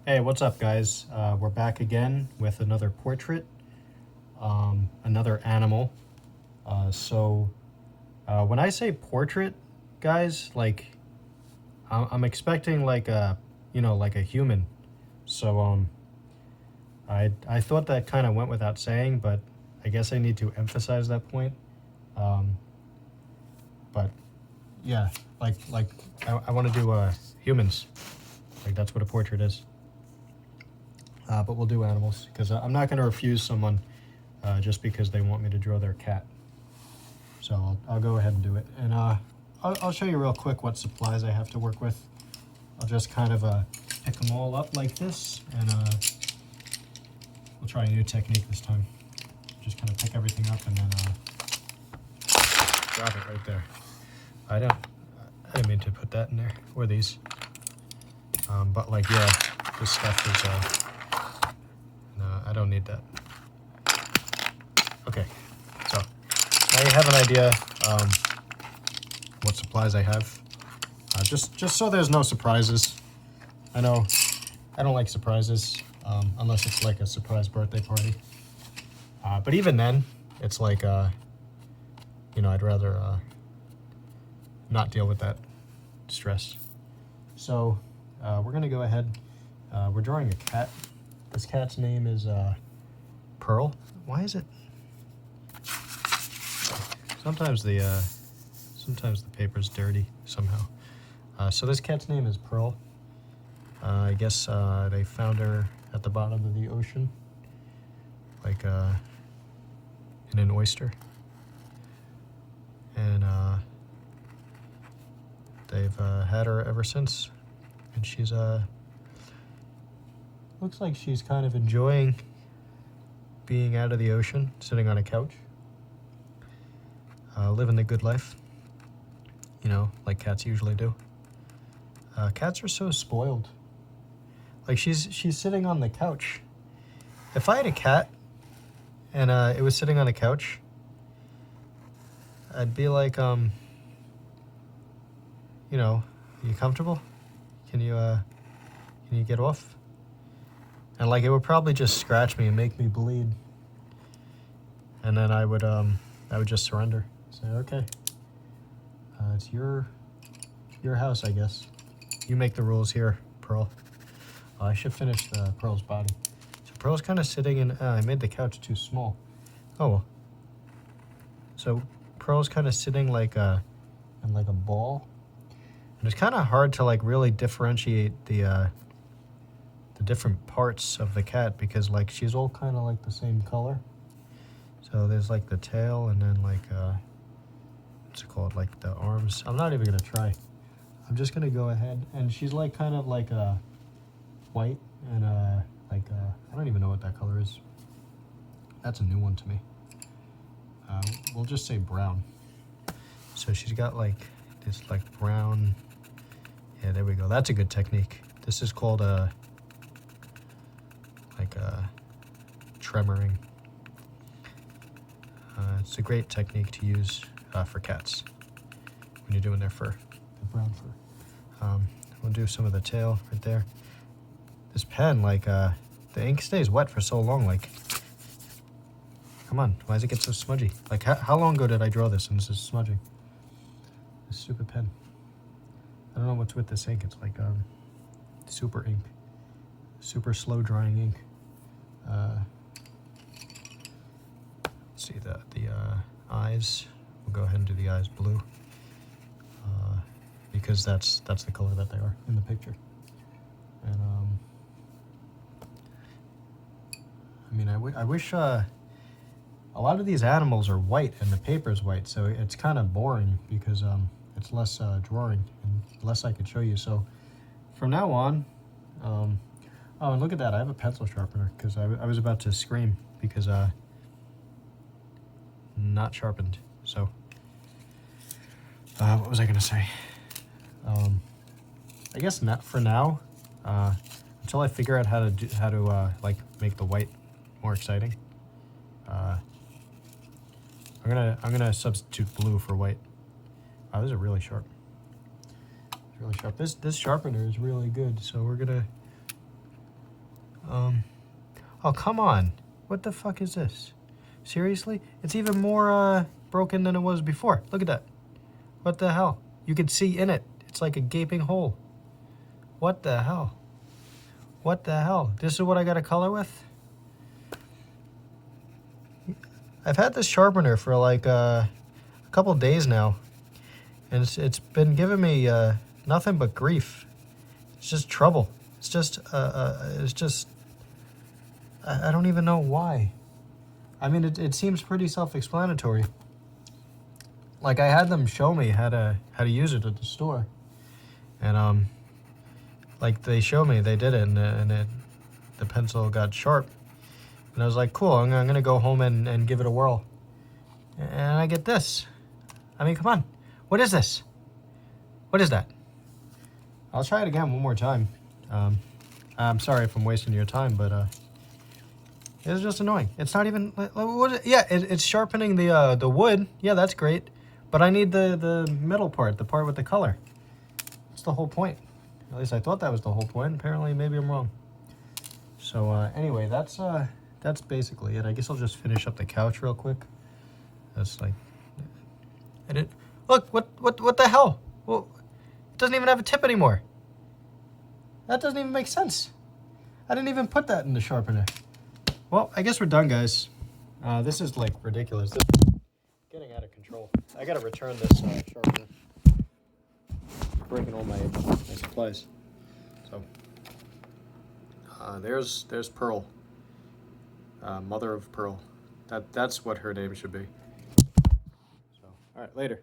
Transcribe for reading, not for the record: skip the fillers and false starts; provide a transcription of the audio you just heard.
Hey, what's up, guys? We're back again with another portrait, another animal. When I say portrait, guys, like I'm expecting like like a human. So I thought that kind of went without saying, but I guess I need to emphasize that point. Um, but yeah, I want to do humans. Like that's what a portrait is. But we'll do animals because I'm not going to refuse someone just because they want me to draw their cat. So I'll go ahead and do it. And I'll show you real quick what supplies I have to work with. I'll just kind of pick them all up like this, and we'll try a new technique this time. Just kind of pick everything up and then drop it right there. I didn't mean to put that in there, or these. But like, yeah, this stuff is, no, I don't need that. Okay, so now you have an idea what supplies I have. Just so there's no surprises. I know I don't like surprises unless it's like a surprise birthday party. But even then, it's like, I'd rather not deal with that stress. So we're going to go ahead. We're drawing a cat. This cat's name is Pearl. Why is it? Sometimes the paper's dirty somehow. So this cat's name is Pearl. I guess they found her at the bottom of the ocean, like in an oyster. And they've had her ever since. And she's, looks like she's kind of enjoying being out of the ocean, sitting on a couch, living the good life, like cats usually do. Cats are so spoiled. Like she's sitting on the couch. If I had a cat and it was sitting on a couch, I'd be like, you comfortable? Can you get off? And like it would probably just scratch me and make me bleed. And then I would just surrender. Say, okay, it's your house, I guess. You make the rules here, Pearl. I should finish the Pearl's body. So Pearl's kind of sitting in. I made the couch too small. Oh well. So Pearl's kind of sitting like in like a ball, and it's kind of hard to like really differentiate the different parts of the cat because like she's all kind of like the same color. So there's like the tail and then like what's it called, like the arms. I'm not even gonna try. I'm just gonna go ahead, and she's like kind of like white and I don't even know what that color is. That's a new one to me. We'll just say brown. So she's got like this like brown. Yeah, there we go. That's a good technique. This is called tremoring. It's a great technique to use for cats when you're doing their fur, the brown fur. We'll do some of the tail right there. This pen, like, the ink stays wet for so long, like, come on, why does it get so smudgy? Like, how long ago did I draw this and this is smudging? This stupid pen. I don't know what's with this ink. It's like, super ink. Super slow drying ink. Let's see, the eyes. We'll go ahead and do the eyes blue. Because that's the color that they are in the picture. And, I mean, I wish a lot of these animals are white and the paper's white, so it's kind of boring because it's less drawing and less I could show you. So from now on, oh, and look at that, I have a pencil sharpener because I was about to scream because not sharpened. So what was I gonna say? I guess not for now, until I figure out how to like make the white more exciting. I'm gonna substitute blue for white. Oh, these are really sharp. It's really sharp. This sharpener is really good. So we're gonna Oh, come on. What the fuck is this? Seriously? It's even more broken than it was before. Look at that. What the hell? You can see in it. It's like a gaping hole. What the hell? What the hell? This is what I got to color with? I've had this sharpener for like a couple days now. And it's been giving me nothing but grief. It's just trouble. It's just, I don't even know why. I mean, it seems pretty self-explanatory. Like, I had them show me how to use it at the store. And, like, they showed me, they did it, and the pencil got sharp. And I was like, cool, I'm going to go home and give it a whirl. And I get this. I mean, come on. What is this? What is that? I'll try it again one more time. I'm sorry if I'm wasting your time, but it's just annoying. It's not even. Yeah, it's sharpening the wood. Yeah, that's great. But I need the middle part, the part with the color. That's the whole point. At least I thought that was the whole point. Apparently, maybe I'm wrong. So anyway, that's basically it. I guess I'll just finish up the couch real quick. That's like. Look, what the hell? Well, it doesn't even have a tip anymore. That doesn't even make sense. I didn't even put that in the sharpener. Well, I guess we're done, guys. This is like ridiculous. This is getting out of control. I gotta return this sharpener. Breaking all my supplies. So there's Pearl, mother of Pearl. That's what her name should be. So all right, later.